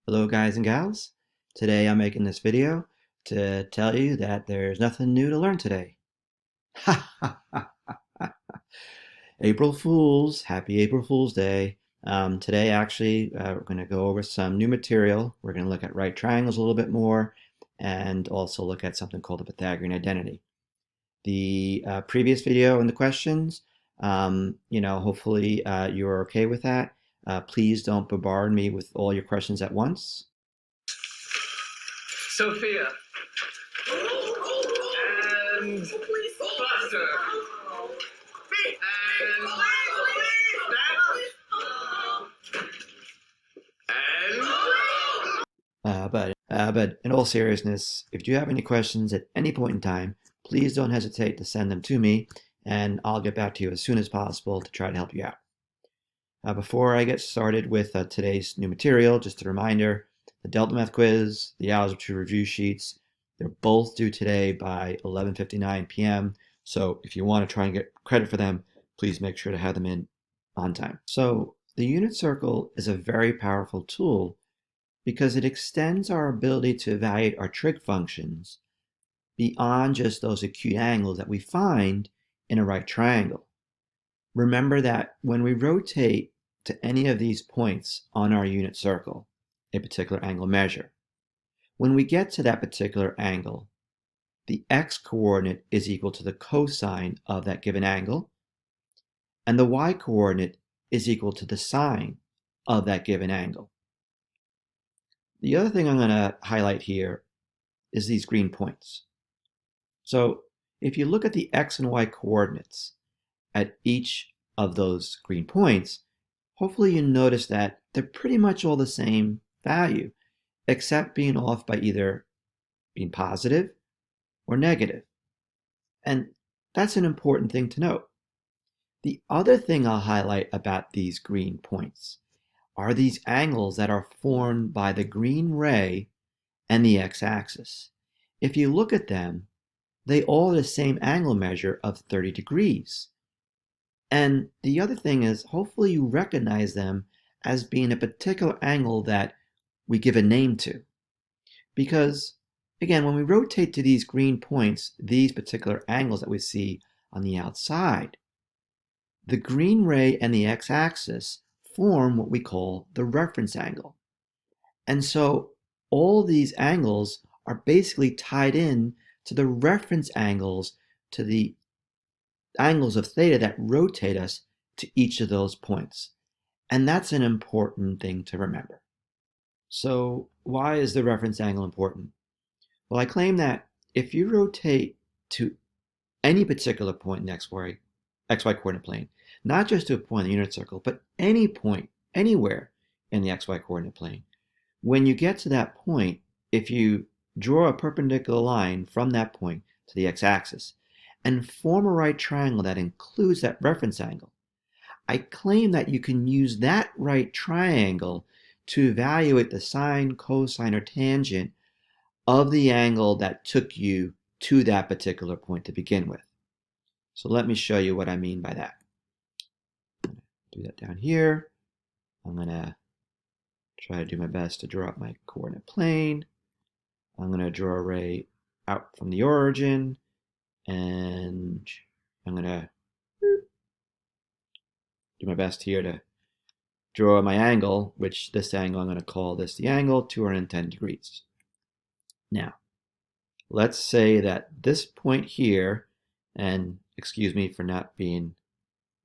Hello guys and gals. Today I'm making this video to tell you that there's nothing new to learn today. Ha ha ha! April Fools! Happy April Fool's Day. Today actually we're going to go over some new material. We're going to look at right triangles a little bit more and also look at something called the Pythagorean identity. The previous video and the questions, hopefully you're okay with that. Please don't bombard me with all your questions at once. Sophia. And Buster. But in all seriousness, if you have any questions at any point in time, please don't hesitate to send them to me, and I'll get back to you as soon as possible to try to help you out. Before I get started with today's new material, just a reminder, the Delta Math quiz, the Algebra 2 review sheets, they're both due today by 11:59 p.m. So if you want to try and get credit for them, please make sure to have them in on time. So the unit circle is a very powerful tool because it extends our ability to evaluate our trig functions beyond just those acute angles that we find in a right triangle. Remember that when we rotate to any of these points on our unit circle, a particular angle measure, when we get to that particular angle, the x-coordinate is equal to the cosine of that given angle, and the y-coordinate is equal to the sine of that given angle. The other thing I'm going to highlight here is these green points. So if you look at the x and y coordinates at each of those green points, hopefully you notice that they're pretty much all the same value, except being off by either being positive or negative. And that's an important thing to note. The other thing I'll highlight about these green points are these angles that are formed by the green ray and the x-axis. If you look at them, they all have the same angle measure of 30 degrees. And the other thing is, hopefully you recognize them as being a particular angle that we give a name to. Because, again, when we rotate to these green points, these particular angles that we see on the outside, the green ray and the x-axis form what we call the reference angle. And so all these angles are basically tied in to the reference angles, to the angles of theta that rotate us to each of those points. And that's an important thing to remember. So why is the reference angle important? Well, I claim that if you rotate to any particular point in XY coordinate plane, not just to a point in the unit circle, but any point, anywhere in the XY coordinate plane, when you get to that point, if you draw a perpendicular line from that point to the x-axis and form a right triangle that includes that reference angle, I claim that you can use that right triangle to evaluate the sine, cosine, or tangent of the angle that took you to that particular point to begin with. So let me show you what I mean by that. Do that down here. I'm going to try to do my best to draw up my coordinate plane. I'm going to draw a ray out from the origin, and I'm going to do my best here to draw my angle, which this angle, I'm going to call this the angle 210 degrees. Now, let's say that this point here, and excuse me for not being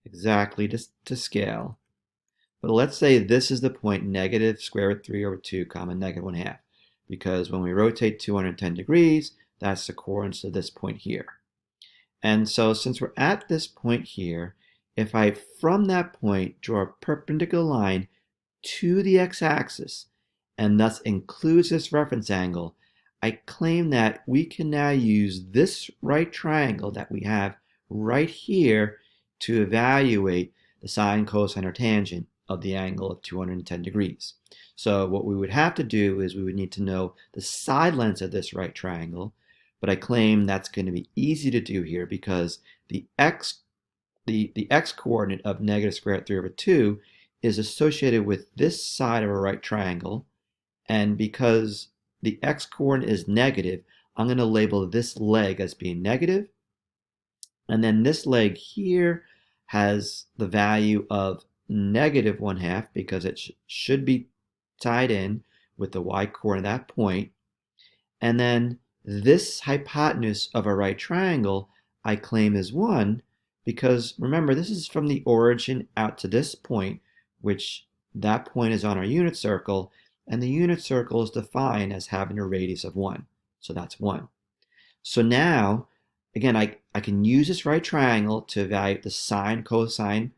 exactly to scale, but let's say this is the point negative square root 3 over 2 comma negative 1/2, because when we rotate 210 degrees, that's the coordinates of this point here. And so since we're at this point here, if I from that point draw a perpendicular line to the x-axis and thus includes this reference angle, I claim that we can now use this right triangle that we have right here to evaluate the sine, cosine, or tangent of the angle of 210 degrees. So what we would have to do is we would need to know the side lengths of this right triangle, but I claim that's going to be easy to do here because the x coordinate of negative square root 3 over 2 is associated with this side of a right triangle, And because the x-coordinate is negative, I'm going to label this leg as being negative. And then this leg here has the value of negative 1/2 because it should be tied in with the y-coordinate at that point. And then this hypotenuse of a right triangle I claim is 1 because, remember, this is from the origin out to this point, which that point is on our unit circle, and the unit circle is defined as having a radius of 1. So that's 1. So now, again, I can use this right triangle to evaluate the sine, cosine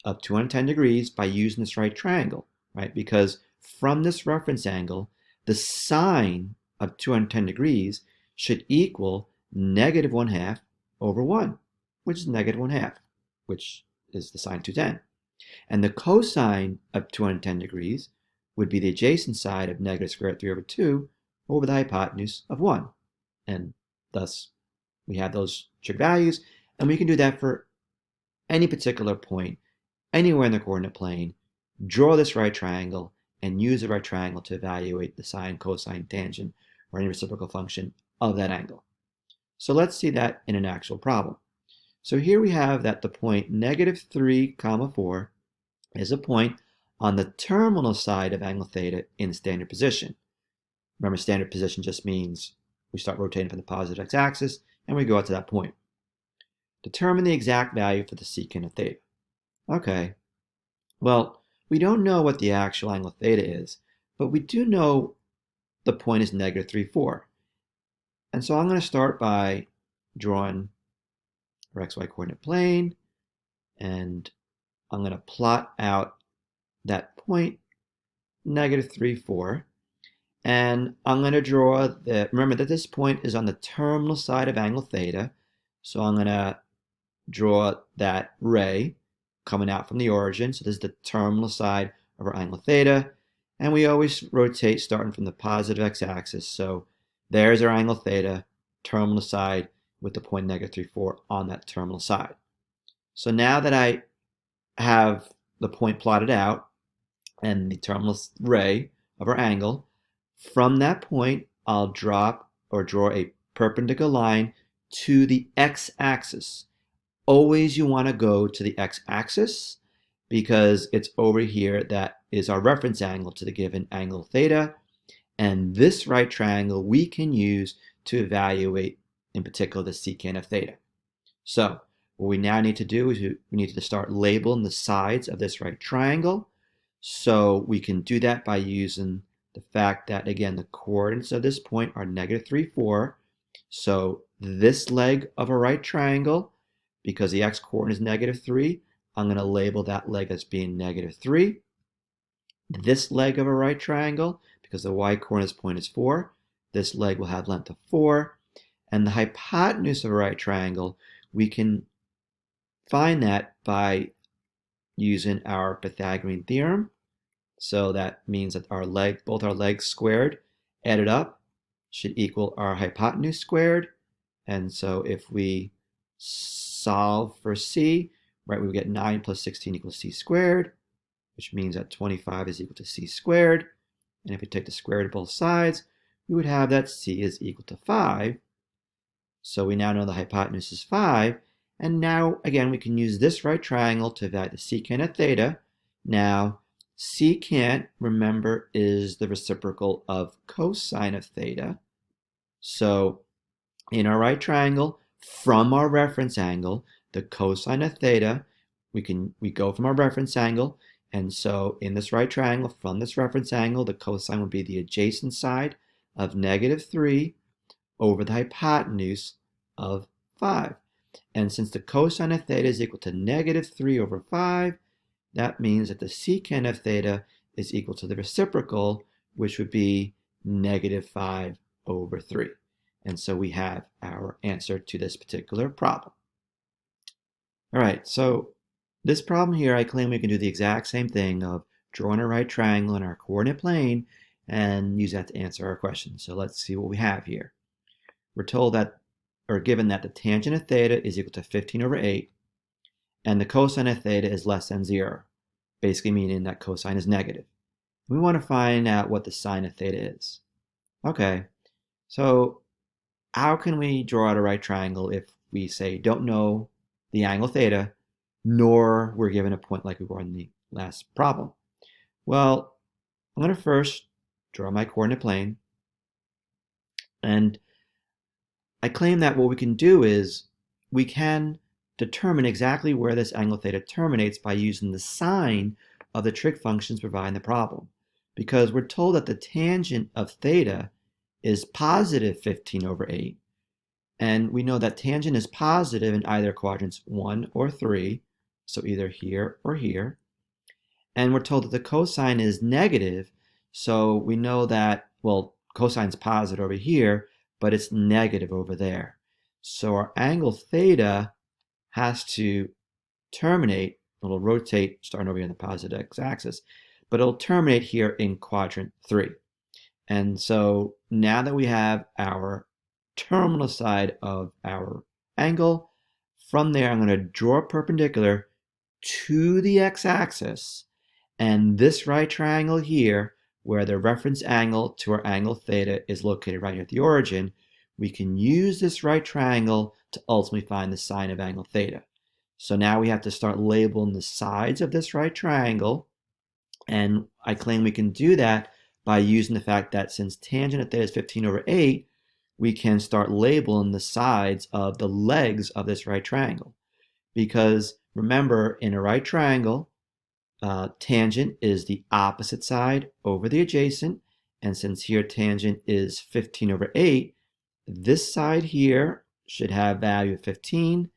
of 210 degrees by using this right triangle, right? Because from this reference angle, the sine of 210 degrees should equal negative 1/2 over 1, which is negative 1/2, which is the sine 210. And the cosine of 210 degrees would be the adjacent side of negative square root 3 over 2 over the hypotenuse of 1. And thus, we have those trig values, and we can do that for any particular point, anywhere in the coordinate plane, draw this right triangle, and use the right triangle to evaluate the sine, cosine, tangent, or any reciprocal function of that angle. So let's see that in an actual problem. So here we have that the point negative 3, 4 is a point on the terminal side of angle theta in standard position. Remember, standard position just means we start rotating from the positive x-axis and we go out to that point. Determine the exact value for the secant of theta. Okay, well, we don't know what the actual angle theta is, but we do know the point is negative 3, 4. And so I'm going to start by drawing our xy coordinate plane, and I'm going to plot out that point, negative 3, 4. And I'm going to draw remember that this point is on the terminal side of angle theta. So I'm going to draw that ray coming out from the origin. So this is the terminal side of our angle theta. And we always rotate starting from the positive x-axis. So there's our angle theta, terminal side with the point negative 3, 4 on that terminal side. So now that I have the point plotted out and the terminal ray of our angle, from that point, I'll draw a perpendicular line to the x-axis. Always you want to go to the x-axis because it's over here that is our reference angle to the given angle theta. And this right triangle we can use to evaluate, in particular, the secant of theta. So what we now need to do is we need to start labeling the sides of this right triangle. So we can do that by using the fact that, again, the coordinates of this point are negative 3, 4. So this leg of a right triangle, because the x-coordinate is negative 3, I'm going to label that leg as being negative 3. This leg of a right triangle, because the y-coordinate point is 4, this leg will have length of 4. And the hypotenuse of a right triangle, we can find that by using our Pythagorean theorem. So that means that both our legs squared added up should equal our hypotenuse squared. And so if we solve for c, right, we would get 9 plus 16 equals c squared, which means that 25 is equal to c squared. And if we take the square root of both sides, we would have that c is equal to 5. So we now know the hypotenuse is 5. And now, again, we can use this right triangle to evaluate the secant of theta. Now, secant, remember, is the reciprocal of cosine of theta. So in our right triangle, from our reference angle, the cosine of theta, we go from our reference angle. And so in this right triangle, from this reference angle, the cosine would be the adjacent side of negative 3 over the hypotenuse of 5. And since the cosine of theta is equal to negative 3 over 5, that means that the secant of theta is equal to the reciprocal, which would be negative 5 over 3. And so we have our answer to this particular problem. All right, so this problem here, I claim we can do the exact same thing of drawing a right triangle in our coordinate plane and use that to answer our question. So let's see what we have here. We're told that, or given that the tangent of theta is equal to 15 over 8, and the cosine of theta is less than 0, basically meaning that cosine is negative. We want to find out what the sine of theta is. Okay, so how can we draw out a right triangle if we say don't know the angle theta, nor we're given a point like we were in the last problem? Well, I'm going to first draw my coordinate plane, and I claim that what we can do is we can determine exactly where this angle theta terminates by using the sine of the trig functions provided in the problem. Because we're told that the tangent of theta is positive 15 over 8, and we know that tangent is positive in either quadrants 1 or 3, so either here or here. And we're told that the cosine is negative, so we know that, well, cosine's positive over here, but it's negative over there. So our angle theta has to terminate, it'll rotate starting over here on the positive x-axis, but it'll terminate here in quadrant 3. And so now that we have our terminal side of our angle, from there I'm going to draw a perpendicular to the x-axis, and this right triangle here, where the reference angle to our angle theta is located right here at the origin, we can use this right triangle to ultimately find the sine of angle theta. So now we have to start labeling the sides of this right triangle, and I claim we can do that by using the fact that since tangent of theta is 15 over 8, we can start labeling the sides of the legs of this right triangle. Because remember, in a right triangle, tangent is the opposite side over the adjacent, and since here tangent is 15 over 8, this side here should have value of 15,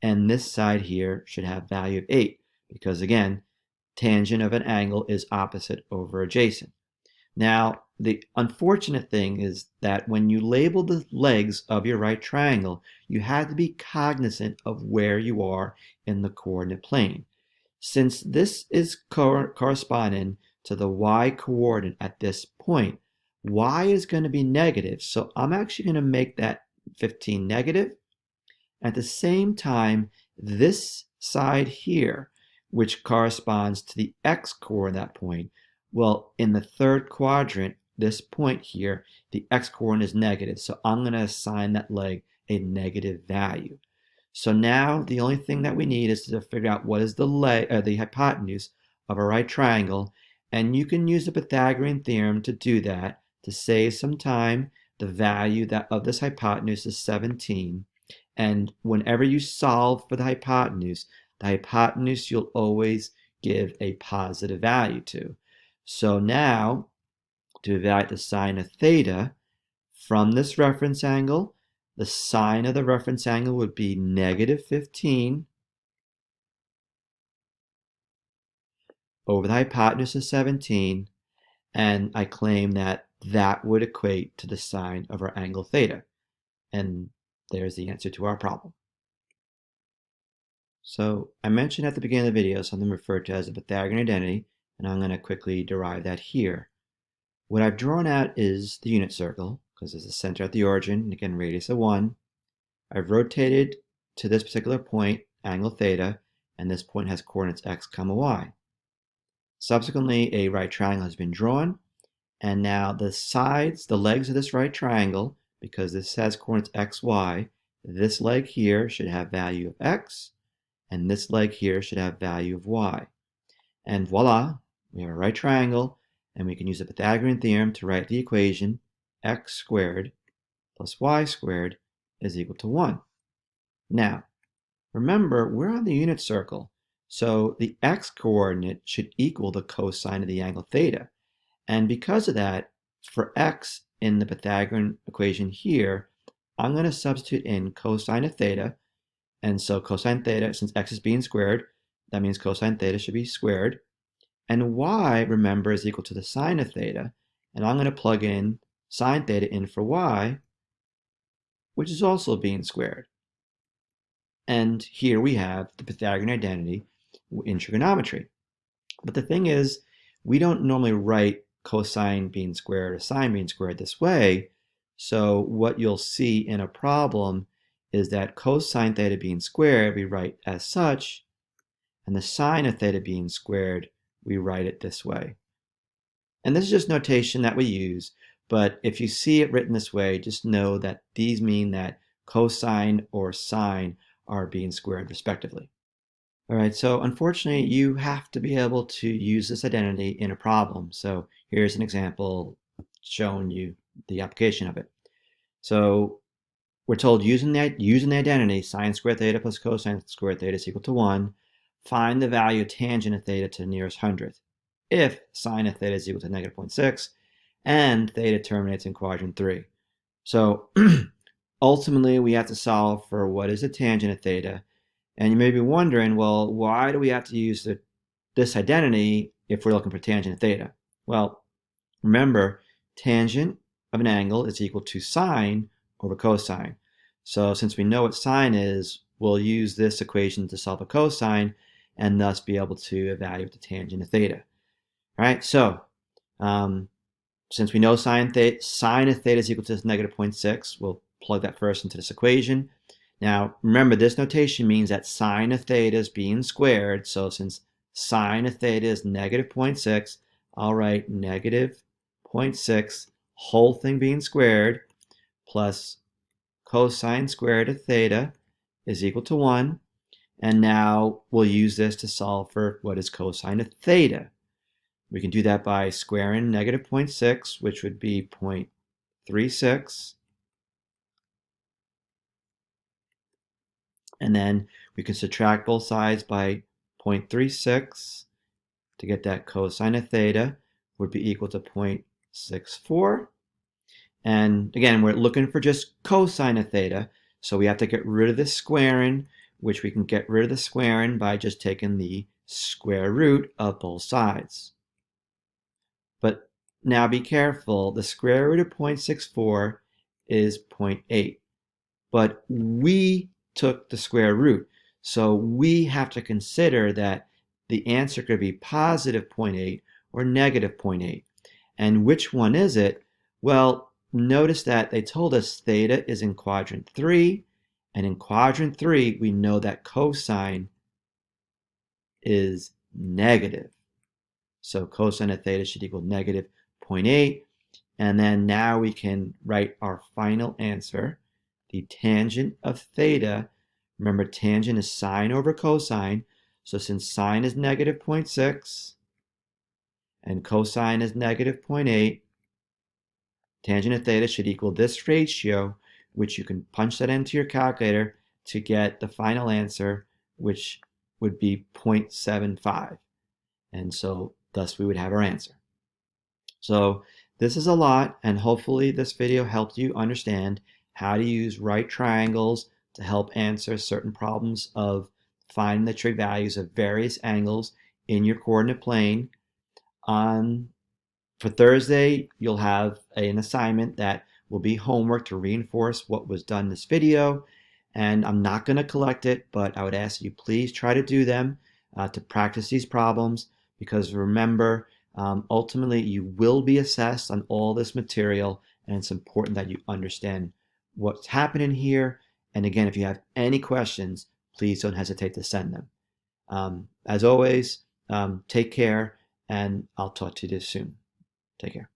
and this side here should have value of 8, because again, tangent of an angle is opposite over adjacent. Now, the unfortunate thing is that when you label the legs of your right triangle, you have to be cognizant of where you are in the coordinate plane. Since this is corresponding to the y coordinate at this point, y is going to be negative, so I'm actually going to make that 15 negative. At the same time, this side here, which corresponds to the x coordinate at that point, well, in the third quadrant, this point here, the x coordinate is negative, so I'm going to assign that leg a negative value. So now the only thing that we need is to figure out what is the hypotenuse of a right triangle, and you can use the Pythagorean theorem to do that. To save some time, the value of this hypotenuse is 17, and whenever you solve for the hypotenuse you'll always give a positive value to. So now, to evaluate the sine of theta from this reference angle, the sine of the reference angle would be negative 15 over the hypotenuse of 17, and I claim that that would equate to the sine of our angle theta. And there's the answer to our problem. So I mentioned at the beginning of the video something referred to as the Pythagorean identity, and I'm going to quickly derive that here. What I've drawn out is the unit circle, because there's a center at the origin, and again radius of 1. I've rotated to this particular point, angle theta, and this point has coordinates x, y. Subsequently, a right triangle has been drawn, and now the sides, the legs of this right triangle, because this has coordinates x, y, this leg here should have value of x, and this leg here should have value of y. And voila, we have a right triangle, and we can use the Pythagorean theorem to write the equation x squared plus y squared is equal to 1. Now, remember, we're on the unit circle, so the x-coordinate should equal the cosine of the angle theta. And because of that, for x in the Pythagorean equation here, I'm going to substitute in cosine of theta. And so cosine theta, since x is being squared, that means cosine theta should be squared. And y, remember, is equal to the sine of theta. And I'm going to plug in sine theta in for y, which is also being squared. And here we have the Pythagorean identity in trigonometry. But the thing is, we don't normally write cosine being squared or sine being squared this way. So what you'll see in a problem is that cosine theta being squared, we write as such, and the sine of theta being squared, we write it this way. And this is just notation that we use, but if you see it written this way, just know that these mean that cosine or sine are being squared respectively. All right, so unfortunately, you have to be able to use this identity in a problem. So here's an example showing you the application of it. So we're told using the identity, sine squared theta plus cosine squared theta is equal to 1, find the value of tangent of theta to the nearest hundredth if sine of theta is equal to negative 0.6 and theta terminates in quadrant 3. So ultimately, we have to solve for what is the tangent of theta. And you may be wondering, well, why do we have to use this identity if we're looking for tangent of theta? Well, remember, tangent of an angle is equal to sine over cosine. So since we know what sine is, we'll use this equation to solve a cosine and thus be able to evaluate the tangent of theta. All right, so since we know sine of theta is equal to negative 0.6, we'll plug that first into this equation. Now, remember, this notation means that sine of theta is being squared. So since sine of theta is negative 0.6, I'll write negative 0.6, whole thing being squared, plus cosine squared of theta is equal to 1. And now we'll use this to solve for what is cosine of theta. We can do that by squaring negative 0.6, which would be 0.36. And then we can subtract both sides by 0.36 to get that cosine of theta would be equal to 0.64. And again, we're looking for just cosine of theta, so we have to get rid of the squaring, which we can get rid of the squaring by just taking the square root of both sides. But now be careful, the square root of 0.64 is 0.8, but we took the square root, so we have to consider that the answer could be positive 0.8 or negative 0.8. And which one is it? Well, notice that they told us theta is in quadrant 3, and in quadrant 3 we know that cosine is negative. So cosine of theta should equal negative 0.8. And then now we can write our final answer. The tangent of theta, remember tangent is sine over cosine. So since sine is negative 0.6 and cosine is negative 0.8, tangent of theta should equal this ratio, which you can punch that into your calculator to get the final answer, which would be 0.75. And so thus we would have our answer. So this is a lot, and hopefully this video helped you understand how to use right triangles to help answer certain problems of finding the trig values of various angles in your coordinate plane. For Thursday, you'll have an assignment that will be homework to reinforce what was done in this video. And I'm not going to collect it, but I would ask you please try to do them to practice these problems, because remember, ultimately you will be assessed on all this material, and it's important that you understand what's happening here. And again, if you have any questions, please don't hesitate to send them. As always, take care, and I'll talk to you soon. Take care.